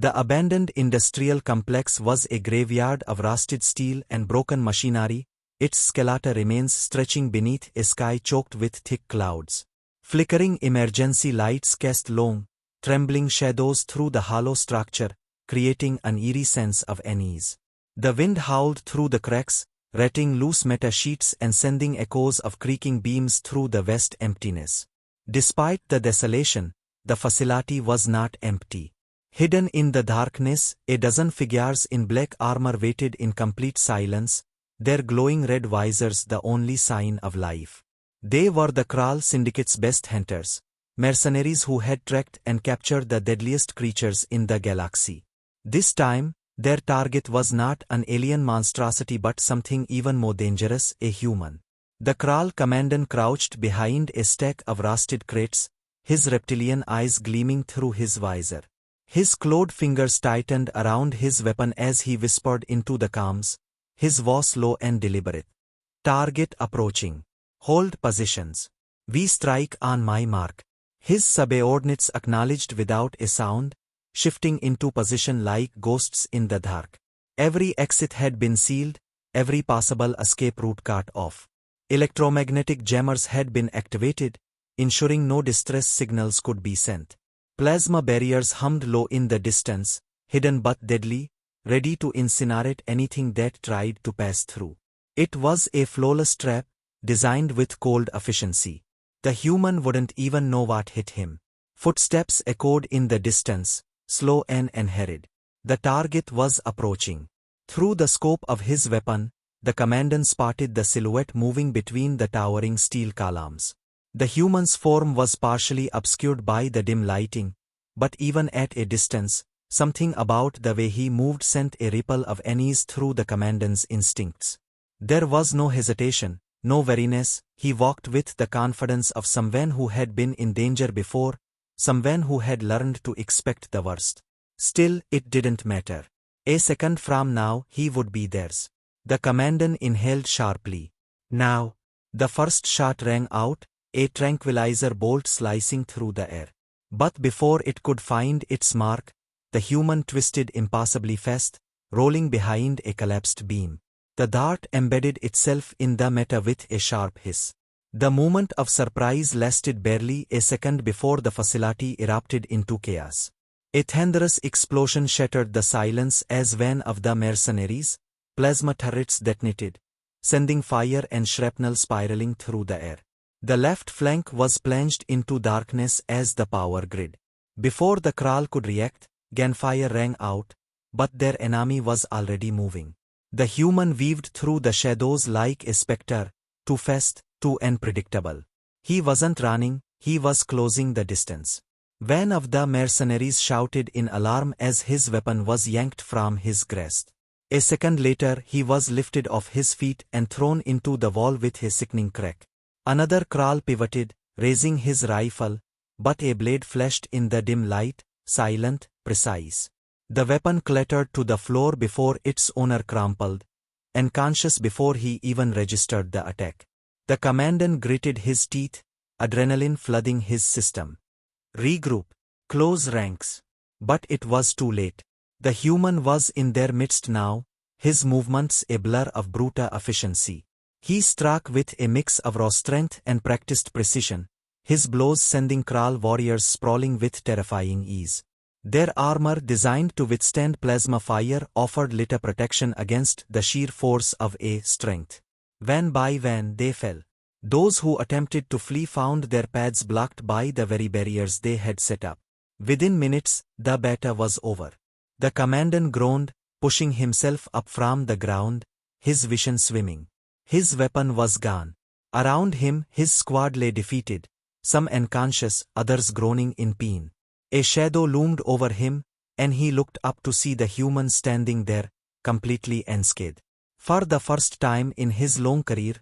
The abandoned industrial complex was a graveyard of rusted steel and broken machinery, its skeleton remains stretching beneath a sky choked with thick clouds. Flickering emergency lights cast long, trembling shadows through the hollow structure, creating an eerie sense of unease. The wind howled through the cracks, rattling loose metal sheets and sending echoes of creaking beams through the vast emptiness. Despite the desolation, the facility was not empty. Hidden in the darkness, a dozen figures in black armor waited in complete silence, their glowing red visors the only sign of life. They were the Kral Syndicate's best hunters, mercenaries who had tracked and captured the deadliest creatures in the galaxy. This time, their target was not an alien monstrosity but something even more dangerous, a human. The Kral commandant crouched behind a stack of rusted crates, his reptilian eyes gleaming through his visor. His clawed fingers tightened around his weapon as he whispered into the calms, his voice low and deliberate. Target approaching. Hold positions. We strike on my mark. His subordinates acknowledged without a sound, shifting into position like ghosts in the dark. Every exit had been sealed, every possible escape route cut off. Electromagnetic jammers had been activated, ensuring no distress signals could be sent. Plasma barriers hummed low in the distance, hidden but deadly, ready to incinerate anything that tried to pass through. It was a flawless trap, designed with cold efficiency. The human wouldn't even know what hit him. Footsteps echoed in the distance, slow and unhurried. The target was approaching. Through the scope of his weapon, the commandant spotted the silhouette moving between the towering steel columns. The human's form was partially obscured by the dim lighting, but even at a distance, something about the way he moved sent a ripple of unease through the commandant's instincts. There was no hesitation, no weariness. He walked with the confidence of someone who had been in danger before, someone who had learned to expect the worst. Still, it didn't matter. A second from now, he would be theirs. The commandant inhaled sharply. Now, the first shot rang out, a tranquilizer bolt slicing through the air. But before it could find its mark, the human twisted impossibly fast, rolling behind a collapsed beam. The dart embedded itself in the metal with a sharp hiss. The moment of surprise lasted barely a second before the facility erupted into chaos. A thunderous explosion shattered the silence as one of the mercenaries' plasma turrets detonated, sending fire and shrapnel spiraling through the air. The left flank was plunged into darkness as the power grid. Before the Kral could react, gunfire rang out, but their enemy was already moving. The human weaved through the shadows like a spectre, too fast, too unpredictable. He wasn't running, he was closing the distance. One of the mercenaries shouted in alarm as his weapon was yanked from his grasp. A second later, he was lifted off his feet and thrown into the wall with a sickening crack. Another Kral pivoted, raising his rifle, but a blade flashed in the dim light, silent, precise. The weapon clattered to the floor before its owner crumpled, unconscious before he even registered the attack. The commandant gritted his teeth, adrenaline flooding his system. Regroup. Close ranks. But it was too late. The human was in their midst now, his movements a blur of brute efficiency. He struck with a mix of raw strength and practiced precision, his blows sending Kral warriors sprawling with terrifying ease. Their armor, designed to withstand plasma fire, offered little protection against the sheer force of a strength. One by one they fell. Those who attempted to flee found their paths blocked by the very barriers they had set up. Within minutes, the battle was over. The commandant groaned, pushing himself up from the ground, his vision swimming. His weapon was gone. Around him, his squad lay defeated, some unconscious, others groaning in pain. A shadow loomed over him, and he looked up to see the human standing there, completely unscathed. For the first time in his long career,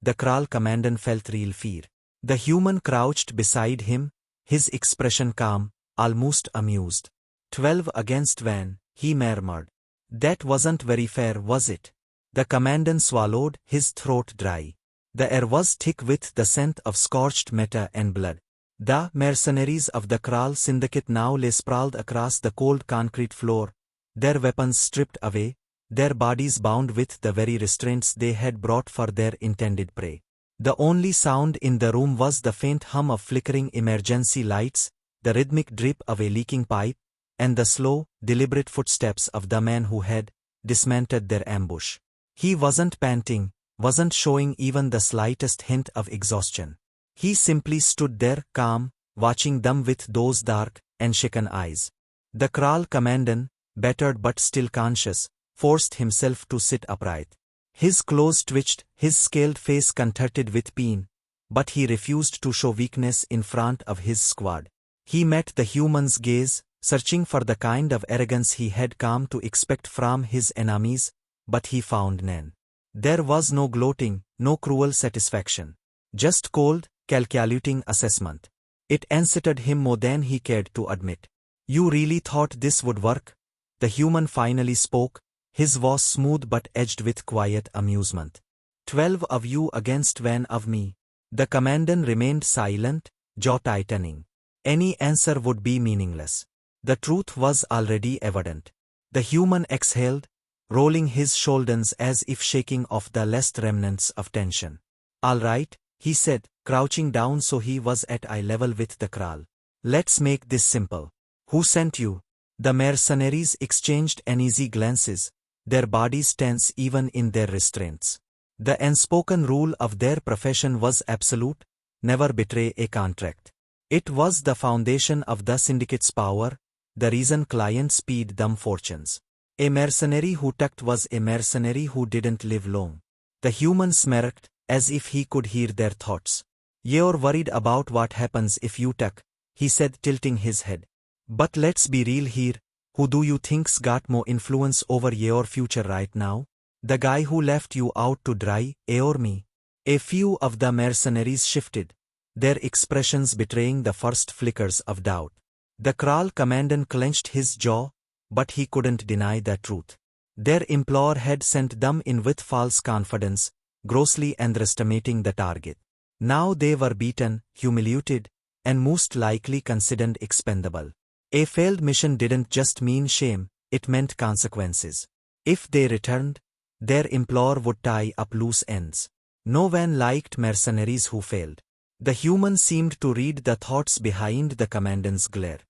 the Kral commandant felt real fear. The human crouched beside him, his expression calm, almost amused. 12 against 1, he murmured. That wasn't very fair, was it? The commandant swallowed, his throat dry. The air was thick with the scent of scorched metal and blood. The mercenaries of the Kral syndicate now lay sprawled across the cold concrete floor, their weapons stripped away, their bodies bound with the very restraints they had brought for their intended prey. The only sound in the room was the faint hum of flickering emergency lights, the rhythmic drip of a leaking pipe, and the slow, deliberate footsteps of the man who had dismantled their ambush. He wasn't panting, wasn't showing even the slightest hint of exhaustion. He simply stood there, calm, watching them with those dark, unshaken eyes. The Kral commandant, battered but still conscious, forced himself to sit upright. His claws twitched, his scaled face contorted with pain, but he refused to show weakness in front of his squad. He met the human's gaze, searching for the kind of arrogance he had come to expect from his enemies, but he found none. There was no gloating, no cruel satisfaction. Just cold, calculating assessment. It unsettled him more than he cared to admit. "You really thought this would work?" The human finally spoke, his voice smooth but edged with quiet amusement. 12 of you against 1 of me." The commandant remained silent, jaw tightening. Any answer would be meaningless. The truth was already evident. The human exhaled, rolling his shoulders as if shaking off the last remnants of tension. "All right," he said, crouching down so he was at eye level with the Kral. "Let's make this simple. Who sent you?" The mercenaries exchanged uneasy glances, their bodies tense even in their restraints. The unspoken rule of their profession was absolute: never betray a contract. It was the foundation of the syndicate's power, the reason clients paid them fortunes. A mercenary who tucked was a mercenary who didn't live long. The human smirked, as if he could hear their thoughts. "You're worried about what happens if you tuck," he said, tilting his head. "But let's be real here, who do you think's got more influence over your future right now? The guy who left you out to dry, or me?" A few of the mercenaries shifted, their expressions betraying the first flickers of doubt. The Kral commandant clenched his jaw, but he couldn't deny the truth. Their employer had sent them in with false confidence, grossly underestimating the target. Now they were beaten, humiliated, and most likely considered expendable. A failed mission didn't just mean shame, it meant consequences. If they returned, their employer would tie up loose ends. No one liked mercenaries who failed. The human seemed to read the thoughts behind the commandant's glare.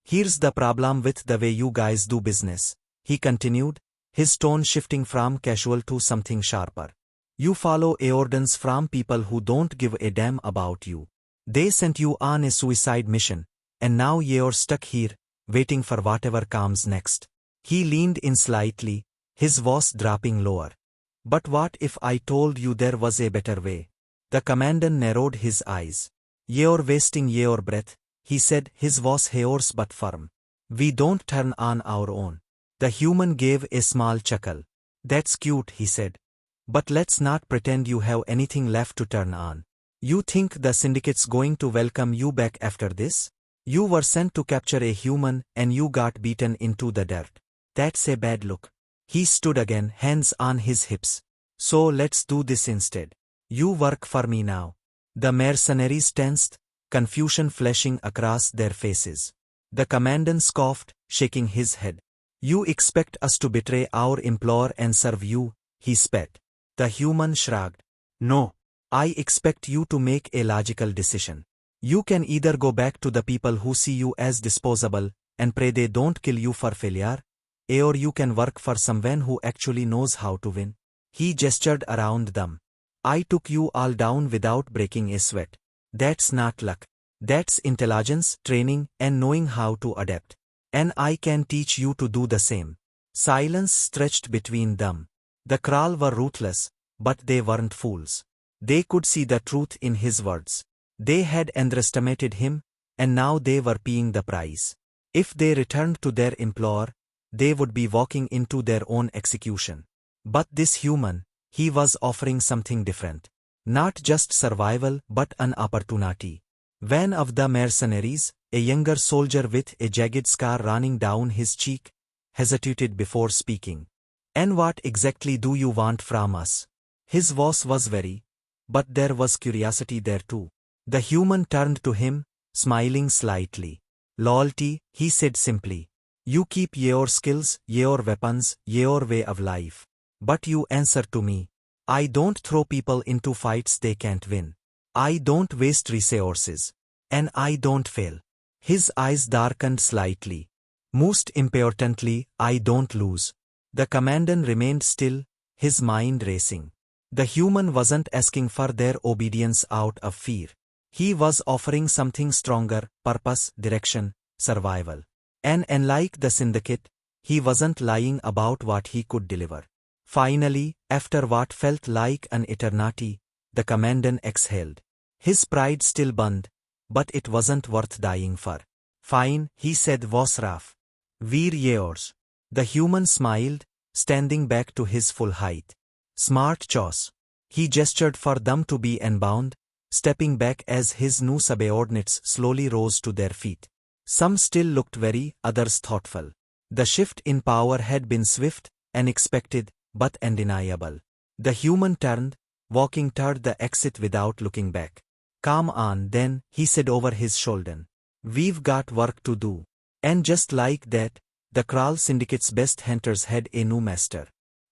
"Here's the problem with the way you guys do business," he continued, his tone shifting from casual to something sharper. "You follow orders from people who don't give a damn about you. They sent you on a suicide mission, and now you're stuck here, waiting for whatever comes next." He leaned in slightly, his voice dropping lower. "But what if I told you there was a better way?" The commandant narrowed his eyes. "You're wasting your breath," he said, his voice hoarse but firm. "We don't turn on our own." The human gave a small chuckle. "That's cute," he said. "But let's not pretend you have anything left to turn on. You think the syndicate's going to welcome you back after this? You were sent to capture a human and you got beaten into the dirt. That's a bad look." He stood again, hands on his hips. "So let's do this instead. You work for me now." The mercenaries tensed, confusion flashing across their faces. The commandant scoffed, shaking his head. "You expect us to betray our employer and serve you?" he spat. The human shrugged. "No. I expect you to make a logical decision. You can either go back to the people who see you as disposable and pray they don't kill you for failure, or you can work for someone who actually knows how to win." He gestured around them. "I took you all down without breaking a sweat. That's not luck. That's intelligence, training, and knowing how to adapt. And I can teach you to do the same." Silence stretched between them. The Kral were ruthless, but they weren't fools. They could see the truth in his words. They had underestimated him, and now they were paying the price. If they returned to their employer, they would be walking into their own execution. But this human, he was offering something different. Not just survival but an opportunity. One of the mercenaries, a younger soldier with a jagged scar running down his cheek, hesitated before speaking. "And what exactly do you want from us?" His voice was weary, but there was curiosity there too. The human turned to him, smiling slightly. Loyalty, he said simply. You keep your skills, your weapons, your way of life. But you answer to me. I don't throw people into fights they can't win. I don't waste resources. And I don't fail. His eyes darkened slightly. Most importantly, I don't lose. The commandant remained still, his mind racing. The human wasn't asking for their obedience out of fear. He was offering something stronger: purpose, direction, survival. And unlike the syndicate, he wasn't lying about what he could deliver. Finally, after what felt like an eternity, the commandant exhaled. His pride still burned, but it wasn't worth dying for. Fine, he said Vosraf. We're yours. The human smiled, standing back to his full height. Smart choice. He gestured for them to be unbound, stepping back as his new subordinates slowly rose to their feet. Some still looked wary, others thoughtful. The shift in power had been swift, unexpected, but undeniable. The human turned, walking toward the exit without looking back. Come on then, he said over his shoulder. We've got work to do. And just like that, the Kral Syndicate's best hunters had a new master.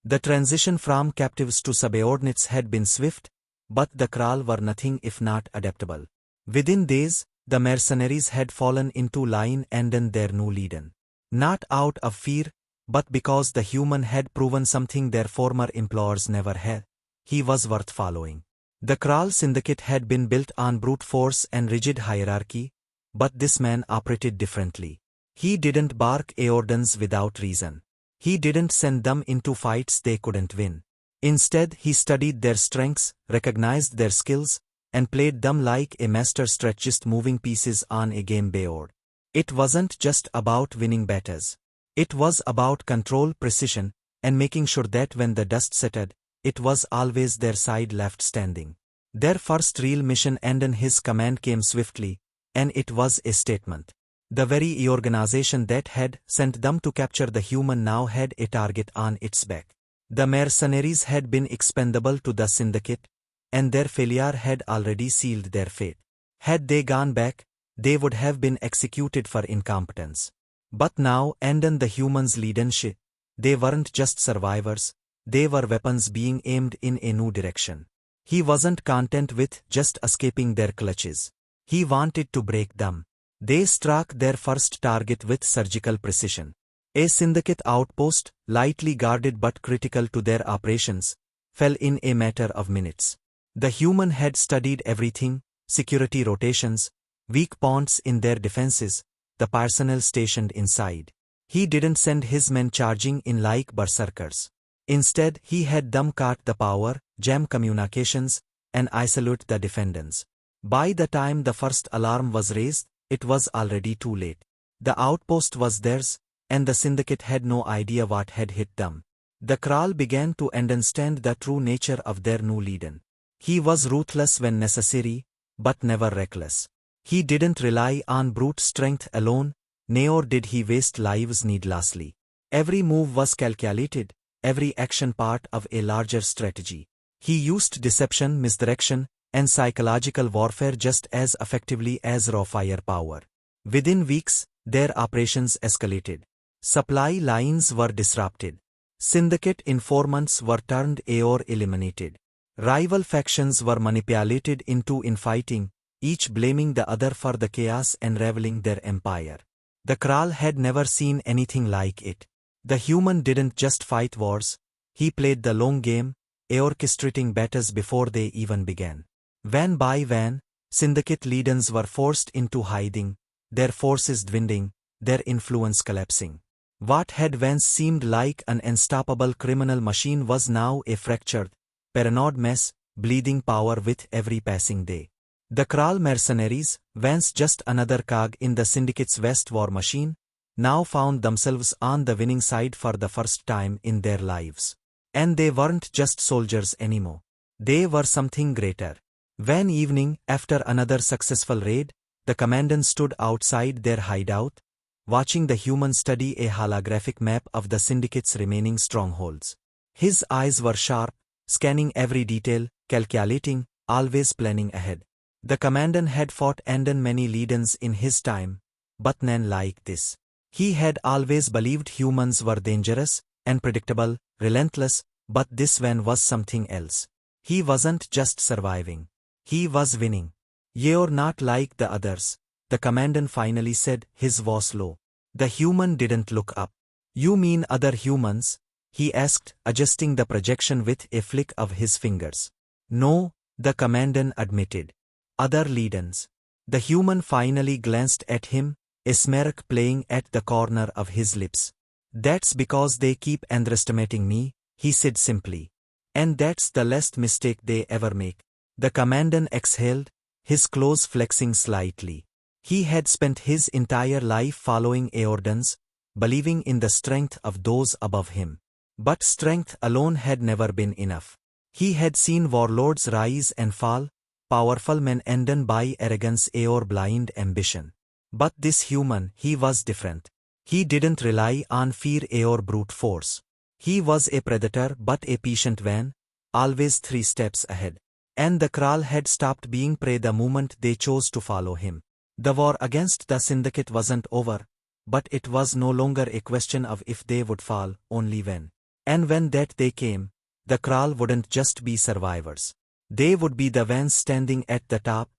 The transition from captives to subordinates had been swift, but the Kral were nothing if not adaptable. Within days, the mercenaries had fallen into line under their new leader. Not out of fear, but because the human had proven something their former employers never had. He was worth following. The Kral Syndicate had been built on brute force and rigid hierarchy, but this man operated differently. He didn't bark orders without reason. He didn't send them into fights they couldn't win. Instead, he studied their strengths, recognized their skills, and played them like a master strategist moving pieces on a game board. It wasn't just about winning battles. It was about control, precision, and making sure that when the dust settled, it was always their side left standing. Their first real mission under his command came swiftly, and it was a statement. The very organization that had sent them to capture the human now had a target on its back. The mercenaries had been expendable to the syndicate, and their failure had already sealed their fate. Had they gone back, they would have been executed for incompetence. But now, under the humans' leadership, they weren't just survivors, they were weapons being aimed in a new direction. He wasn't content with just escaping their clutches. He wanted to break them. They struck their first target with surgical precision. A syndicate outpost, lightly guarded but critical to their operations, fell in a matter of minutes. The human had studied everything: security rotations, weak points in their defenses, the personnel stationed inside. He didn't send his men charging in like berserkers. Instead, he had them cut the power, jam communications, and isolate the defendants. By the time the first alarm was raised, it was already too late. The outpost was theirs, and the syndicate had no idea what had hit them. The Kral began to understand the true nature of their new leader. He was ruthless when necessary, but never reckless. He didn't rely on brute strength alone, nor did he waste lives needlessly. Every move was calculated, every action part of a larger strategy. He used deception, misdirection, and psychological warfare just as effectively as raw firepower. Within weeks, their operations escalated. Supply lines were disrupted. Syndicate informants were turned or eliminated. Rival factions were manipulated into infighting, each blaming the other for the chaos unraveling their empire. The Kral had never seen anything like it. The human didn't just fight wars, he played the long game, orchestrating battles before they even began. Van by van, syndicate leaders were forced into hiding, their forces dwindling, their influence collapsing. What had once seemed like an unstoppable criminal machine was now a fractured, paranoid mess, bleeding power with every passing day. The Kral mercenaries, once just another cog in the syndicate's vast war machine, now found themselves on the winning side for the first time in their lives. And they weren't just soldiers anymore. They were something greater. One evening, after another successful raid, the commandant stood outside their hideout, watching the human study a holographic map of the syndicate's remaining strongholds. His eyes were sharp, scanning every detail, calculating, always planning ahead. The commandant had fought and many leaders in his time, but none like this. He had always believed humans were dangerous, unpredictable, relentless, but this one was something else. He wasn't just surviving. He was winning. "You're not like the others," the commandant finally said, his voice low. The human didn't look up. "You mean other humans?" he asked, adjusting the projection with a flick of his fingers. "No," the commandant admitted. "Other leaders." The human finally glanced at him, a smirk playing at the corner of his lips. "That's because they keep underestimating me," he said simply. "And that's the last mistake they ever make." The commandant exhaled, his claws flexing slightly. He had spent his entire life following orders, believing in the strength of those above him. But strength alone had never been enough. He had seen warlords rise and fall, powerful men ended by arrogance or blind ambition. But this human, he was different. He didn't rely on fear or brute force. He was a predator but a patient one, always 3 steps ahead. And the Kral had stopped being prey the moment they chose to follow him. The war against the syndicate wasn't over, but it was no longer a question of if they would fall, only when. And when that day came, the Kral wouldn't just be survivors. They would be the ones standing at the top,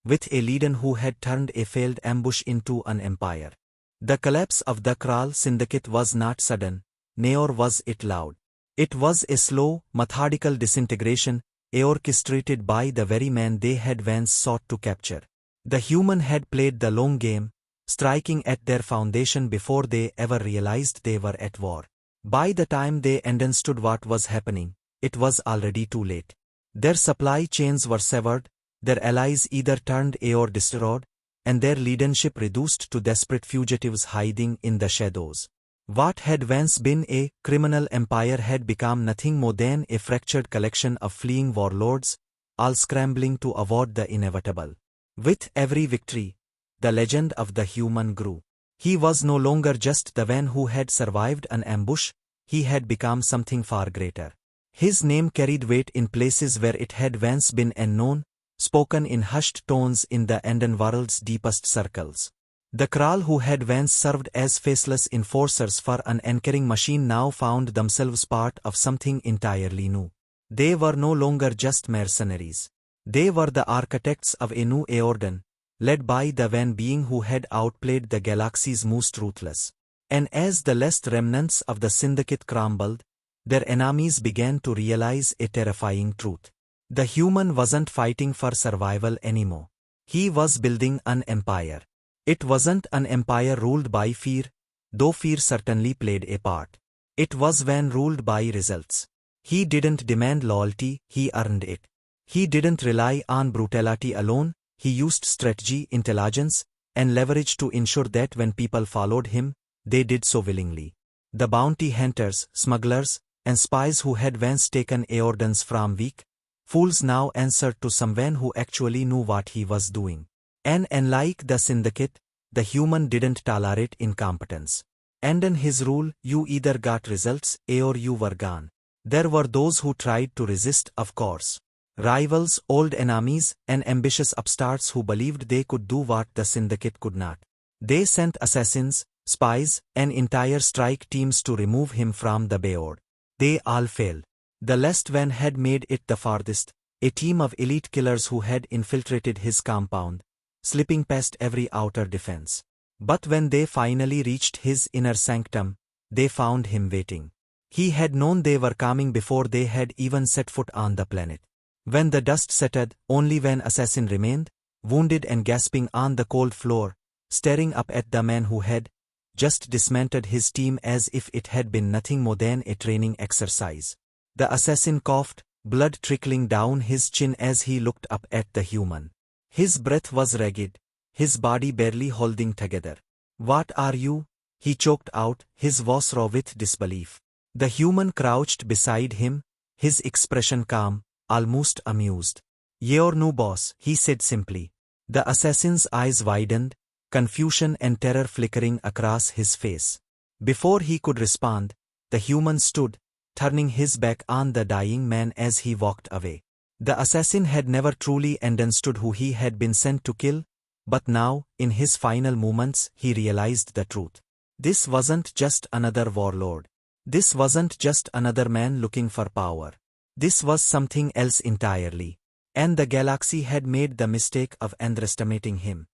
with a leader who had turned a failed ambush into an empire. The collapse of the Kral syndicate was not sudden, nor was it loud. It was a slow, methodical disintegration, orchestrated by the very man they had once sought to capture. The human had played the long game, striking at their foundation before they ever realized they were at war. By the time they understood what was happening, it was already too late. Their supply chains were severed, their allies either turned or destroyed, and their leadership reduced to desperate fugitives hiding in the shadows. What had once been a criminal empire had become nothing more than a fractured collection of fleeing warlords, all scrambling to avoid the inevitable. With every victory, the legend of the human grew. He was no longer just the one who had survived an ambush, he had become something far greater. His name carried weight in places where it had once been unknown, spoken in hushed tones in the underworld's deepest circles. The Kral who had once served as faceless enforcers for an anchoring machine now found themselves part of something entirely new. They were no longer just mercenaries. They were the architects of a new Eordan, led by the one being who had outplayed the galaxy's most ruthless. And as the last remnants of the syndicate crumbled, their enemies began to realize a terrifying truth. The human wasn't fighting for survival anymore. He was building an empire. It wasn't an empire ruled by fear, though fear certainly played a part. It was one ruled by results. He didn't demand loyalty, he earned it. He didn't rely on brutality alone, he used strategy, intelligence, and leverage to ensure that when people followed him, they did so willingly. The bounty hunters, smugglers, and spies who had once taken Eordans from weak fools now answered to someone who actually knew what he was doing. And unlike the syndicate, the human didn't tolerate incompetence. And in his rule, you either got results or you were gone. There were those who tried to resist, of course. Rivals, old enemies, and ambitious upstarts who believed they could do what the syndicate could not. They sent assassins, spies, and entire strike teams to remove him from the board. They all failed. The last one had made it the farthest, a team of elite killers who had infiltrated his compound, slipping past every outer defense. But when they finally reached his inner sanctum, they found him waiting. He had known they were coming before they had even set foot on the planet. When the dust settled, only one assassin remained, wounded and gasping on the cold floor, staring up at the man who had just dismantled his team as if it had been nothing more than a training exercise. The assassin coughed, blood trickling down his chin as he looked up at the human. His breath was ragged, his body barely holding together. "What are you?" he choked out, his voice raw with disbelief. The human crouched beside him, his expression calm, almost amused. "Your new boss," he said simply. The assassin's eyes widened, confusion and terror flickering across his face. Before he could respond, the human stood, turning his back on the dying man as he walked away. The assassin had never truly understood who he had been sent to kill, but now, in his final moments, he realized the truth. This wasn't just another warlord. This wasn't just another man looking for power. This was something else entirely. And the galaxy had made the mistake of underestimating him.